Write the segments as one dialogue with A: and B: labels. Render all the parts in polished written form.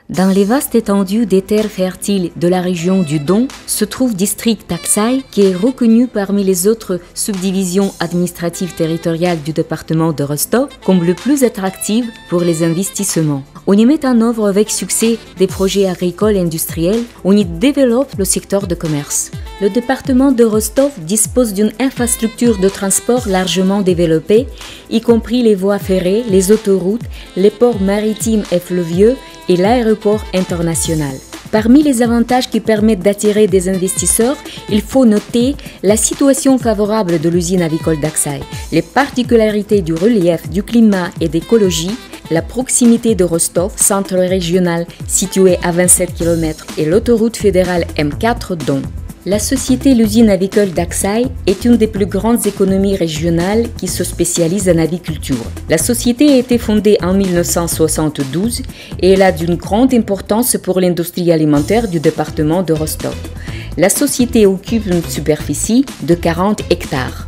A: Dans les vastes étendues des terres fertiles de la région du Don se trouve District d'Aksai, qui est reconnu parmi les autres subdivisions administratives territoriales du département de Rostov comme le plus attractif pour les investissements. On y met en œuvre avec succès des projets agricoles et industriels, on y développe le secteur de commerce. Le département de Rostov dispose d'une infrastructure de transport largement développée, y compris les voies ferrées, les autoroutes, les ports maritimes et fluvieux et l'aéroport international. Parmi les avantages qui permettent d'attirer des investisseurs, il faut noter la situation favorable de l'usine avicole d'Aksai, les particularités du relief, du climat et d'écologie, la proximité de Rostov, centre régional situé à 27 km, et l'autoroute fédérale M4 Don. La société L'usine avicole d'Aksai est une des plus grandes économies régionales qui se spécialise en aviculture. La société a été fondée en 1972 et elle a d'une grande importance pour l'industrie alimentaire du département de Rostov. La société occupe une superficie de 40 hectares.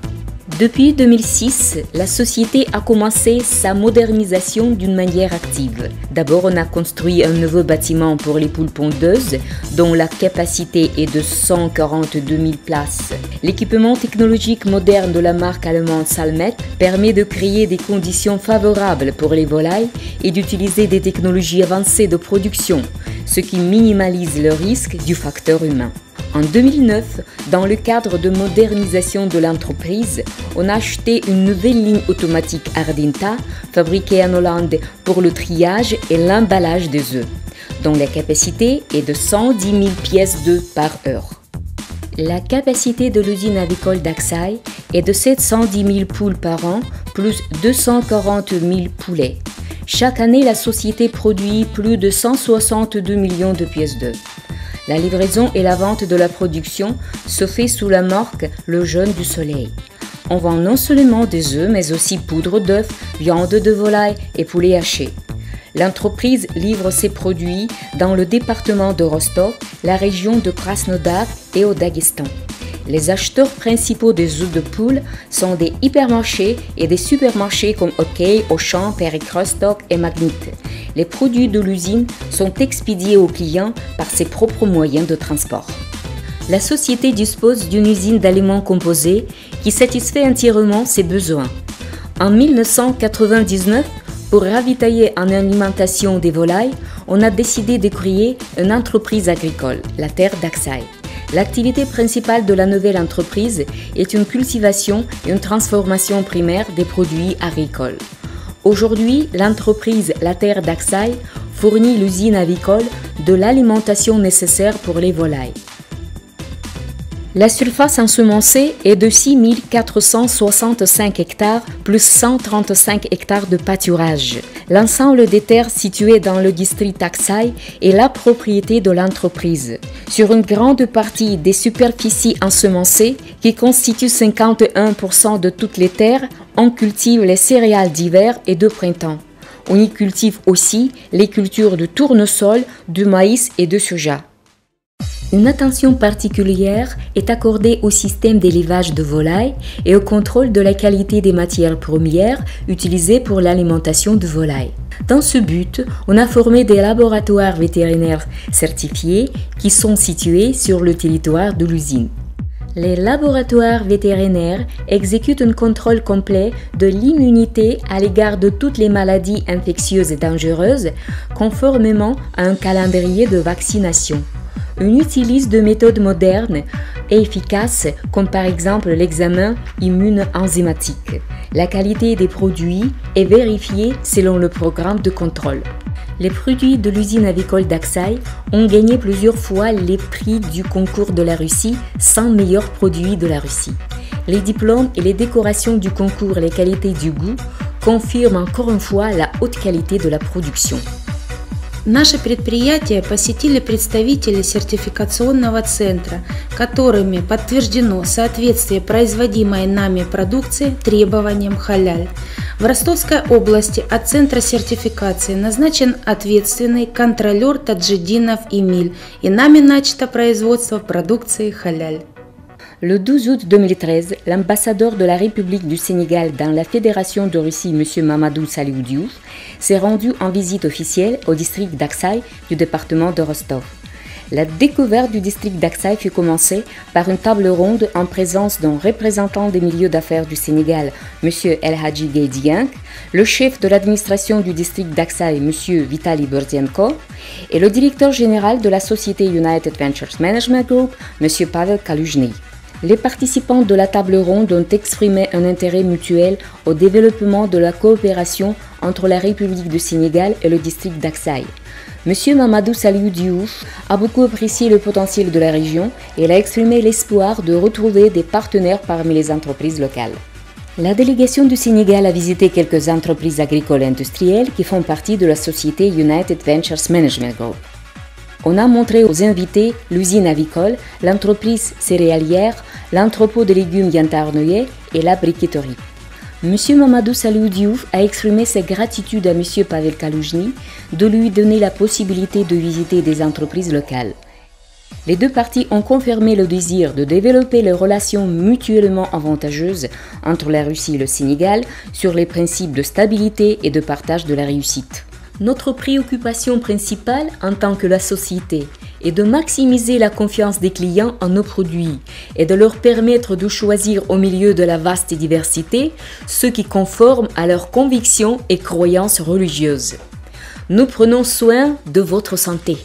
A: Depuis 2006, la société a commencé sa modernisation d'une manière active. D'abord, on a construit un nouveau bâtiment pour les poules pondeuses, dont la capacité est de 142 000 places. L'équipement technologique moderne de la marque allemande Salmet permet de créer des conditions favorables pour les volailles et d'utiliser des technologies avancées de production, ce qui minimalise le risque du facteur humain. En 2009, dans le cadre de modernisation de l'entreprise, on a acheté une nouvelle ligne automatique Ardinta, fabriquée en Hollande pour le triage et l'emballage des œufs, dont la capacité est de 110 000 pièces d'œufs par heure. La capacité de l'usine avicole d'Aksai est de 710 000 poules par an, plus 240 000 poulets. Chaque année, la société produit plus de 162 millions de pièces d'œufs. La livraison et la vente de la production se fait sous la marque Le Jeune du Soleil. On vend non seulement des œufs, mais aussi poudre d'œufs, viande de volaille et poulet haché. L'entreprise livre ses produits dans le département de Rostov, la région de Krasnodar et au Daghestan. Les acheteurs principaux des œufs de poule sont des hypermarchés et des supermarchés comme OK, Auchan, Peric Rostock et Magnit. Les produits de l'usine sont expédiés aux clients par ses propres moyens de transport. La société dispose d'une usine d'aliments composés qui satisfait entièrement ses besoins. En 1999, pour ravitailler en alimentation des volailles, on a décidé de créer une entreprise agricole, la terre d'Aksai. L'activité principale de la nouvelle entreprise est une cultivation et une transformation primaire des produits agricoles. Aujourd'hui, l'entreprise La Terre d'Aksai fournit l'usine avicole de l'alimentation nécessaire pour les volailles. La surface ensemencée est de 6 465 hectares plus 135 hectares de pâturage. L'ensemble des terres situées dans le district d'Aksai est la propriété de l'entreprise. Sur une grande partie des superficies ensemencées, qui constituent 51% de toutes les terres, on cultive les céréales d'hiver et de printemps. On y cultive aussi les cultures de tournesol, de maïs et de soja. Une attention particulière est accordée au système d'élevage de volailles et au contrôle de la qualité des matières premières utilisées pour l'alimentation de volailles. Dans ce but, on a formé des laboratoires vétérinaires certifiés qui sont situés sur le territoire de l'usine. Les laboratoires vétérinaires exécutent un contrôle complet de l'immunité à l'égard de toutes les maladies infectieuses et dangereuses, conformément à un calendrier de vaccination. On utilise de méthodes modernes et efficaces, comme par exemple l'examen immuno-enzymatique. La qualité des produits est vérifiée selon le programme de contrôle. Les produits de l'usine avicole d'Aksai ont gagné plusieurs fois les prix du concours de la Russie, 100 meilleurs produits de la Russie. Les diplômes et les décorations du concours Les qualités du goût confirment encore une fois la haute qualité de la production.
B: Наше предприятие посетили представители сертификационного центра, которыми подтверждено соответствие производимой нами продукции требованиям халяль. В Ростовской области от Центра сертификации назначен ответственный контролер Таджидинов Эмиль, и нами начато производство продукции халяль.
A: Le 12 août 2013, l'ambassadeur de la République du Sénégal dans la Fédération de Russie, M. Mamadou Saliou Diouf, s'est rendu en visite officielle au district d'Aksaï du département de Rostov. La découverte du district d'Aksaï fut commencée par une table ronde en présence d'un représentant des milieux d'affaires du Sénégal, M. El Hadji Gueye Dieng, le chef de l'administration du district d'Aksaï, M. Vitali Burdienko, et le directeur général de la société United Ventures Management Group, M. Pavel Kaluzhny. Les participants de la table ronde ont exprimé un intérêt mutuel au développement de la coopération entre la République du Sénégal et le district d'Aksaï. M. Mamadou Saliou Diouf a beaucoup apprécié le potentiel de la région et il a exprimé l'espoir de retrouver des partenaires parmi les entreprises locales. La délégation du Sénégal a visité quelques entreprises agricoles et industrielles qui font partie de la société United Ventures Management Group. On a montré aux invités l'usine avicole, l'entreprise céréalière, l'entrepôt de légumes Yantarnoye et la briqueterie. M. Mamadou Saliou Diouf a exprimé sa gratitude à M. Pavel Kaluzhny de lui donner la possibilité de visiter des entreprises locales. Les deux parties ont confirmé le désir de développer les relations mutuellement avantageuses entre la Russie et le Sénégal sur les principes de stabilité et de partage de la réussite. Notre préoccupation principale en tant que la société est de maximiser la confiance des clients en nos produits et de leur permettre de choisir au milieu de la vaste diversité ceux qui conforment à leurs convictions et croyances religieuses. Nous prenons soin de votre santé.